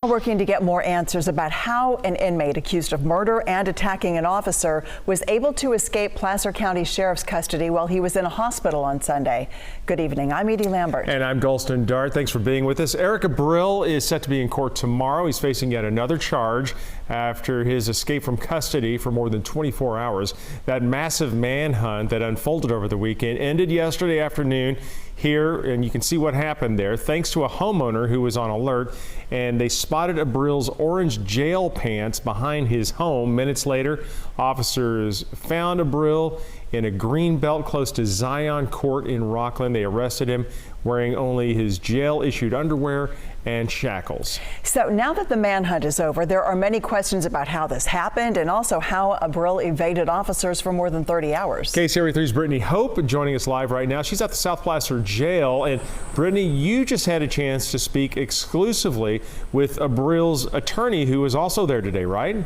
Working to get more answers about how an inmate accused of murder and attacking an officer was able to escape Placer County Sheriff's custody while he was in a hospital on Sunday. Good evening. I'm Edie Lambert. And I'm Golston Dart. Thanks for being with us. Abril is set to be in court tomorrow. He's facing yet another charge after his escape from custody for more than 24 hours. That massive manhunt that unfolded over the weekend ended yesterday afternoon here, and you can see what happened there thanks to a homeowner who was on alert, and they spotted Abril's orange jail pants behind his home. Minutes later, officers found Abril in a green belt close to Zion Court in Rockland. They arrested him wearing only his jail-issued underwear and shackles. So now that the manhunt is over, there are many questions about how this happened and also how Abril evaded officers for more than 30 hours. KCRA 3's Brittany Hope joining us live right now. She's at the South Placer Jail. And Brittany, you just had a chance to speak exclusively with Abril's attorney, who was also there today, right?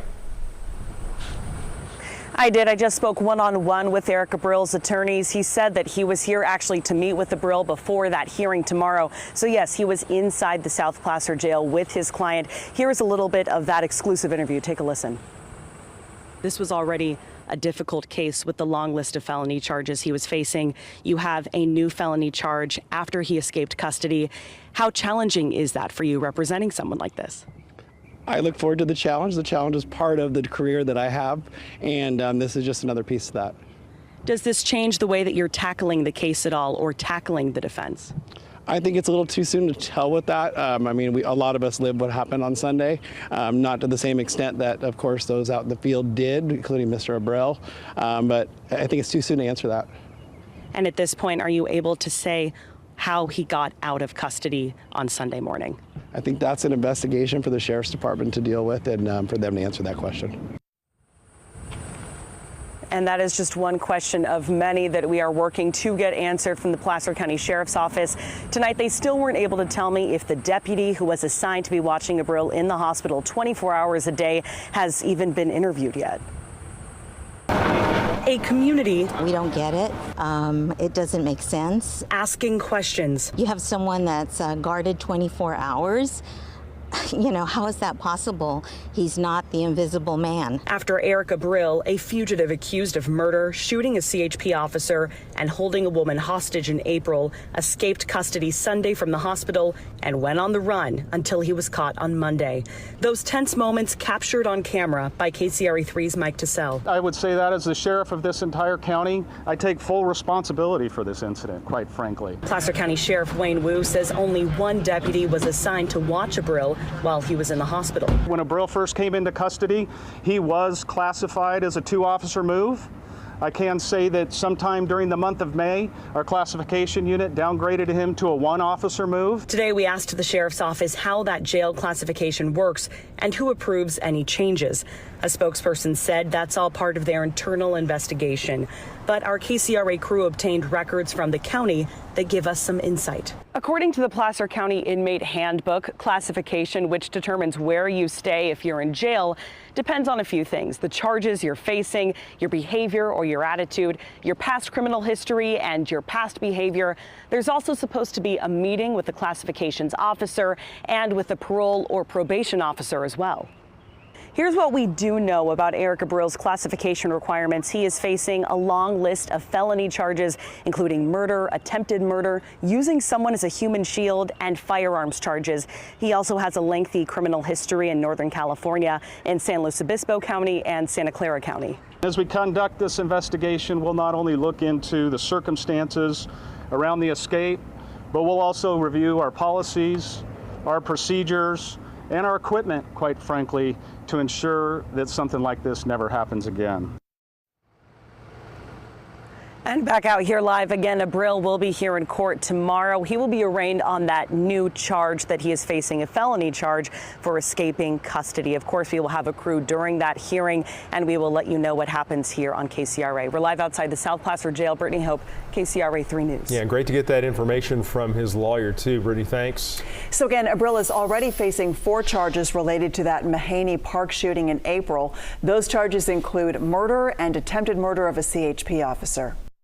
I did. I just spoke one-on-one with Abril's attorneys. He said that he was here actually to meet with Abril before that hearing tomorrow. So yes, he was inside the South Placer Jail with his client. Here's a little bit of that exclusive interview. Take a listen. This was already a difficult case with the long list of felony charges he was facing. You have a new felony charge after he escaped custody. How challenging is that for you representing someone like this? I look forward to the challenge. The challenge is part of the career that I have, and this is just another piece of that. Does this change the way that you're tackling the case at all, or tackling the defense? I think it's a little too soon to tell with that. I mean, a lot of us lived what happened on Sunday, not to the same extent that, of course, those out in the field did, including Mr. Abril, but I think it's too soon to answer that. And at this point, are you able to say how he got out of custody on Sunday morning? I think that's an investigation for the Sheriff's Department to deal with, and for them to answer that question. And that is just one question of many that we are working to get answered from the Placer County Sheriff's Office. Tonight, they still weren't able to tell me if the deputy who was assigned to be watching Abril in the hospital 24 hours a day has even been interviewed yet. A community. We don't get it. It doesn't make sense. Asking questions. You have someone that's guarded 24 hours. You know, how is that possible? He's not the invisible man. After Abril, a fugitive accused of murder, shooting a CHP officer, and holding a woman hostage in April, escaped custody Sunday from the hospital and went on the run until he was caught on Monday. Those tense moments captured on camera by KCRA 3's Mike Tassell. I would say that as the sheriff of this entire county, I take full responsibility for this incident, quite frankly. Placer County Sheriff Wayne Wu says only one deputy was assigned to watch Abril while he was in the hospital. When Abril first came into custody, he was classified as a 2-officer move. I can say that sometime during the month of May, our classification unit downgraded him to a 1-officer move. Today, we asked the Sheriff's Office how that jail classification works and who approves any changes. A spokesperson said that's all part of their internal investigation. But our KCRA crew obtained records from the county that give us some insight. According to the Placer County Inmate Handbook, classification, which determines where you stay if you're in jail, depends on a few things: the charges you're facing, your behavior or your attitude, your past criminal history, and your past behavior. There's also supposed to be a meeting with the classifications officer and with the parole or probation officer as well. Here's what we do know about Abril's classification requirements. He is facing a long list of felony charges, including murder, attempted murder, using someone as a human shield, and firearms charges. He also has a lengthy criminal history in Northern California, in San Luis Obispo County and Santa Clara County. As we conduct this investigation, we'll not only look into the circumstances around the escape, but we'll also review our policies, our procedures, and our equipment, quite frankly, to ensure that something like this never happens again. And back out here live again, Abril will be here in court tomorrow. He will be arraigned on that new charge that he is facing, a felony charge for escaping custody. Of course, we will have a crew during that hearing, and we will let you know what happens here on KCRA. We're live outside the South Placer Jail. Brittany Hope, KCRA 3 News. Yeah, great to get that information from his lawyer, too. Brittany, thanks. So again, Abril is already facing 4 charges related to that Mahaney Park shooting in April. Those charges include murder and attempted murder of a CHP officer.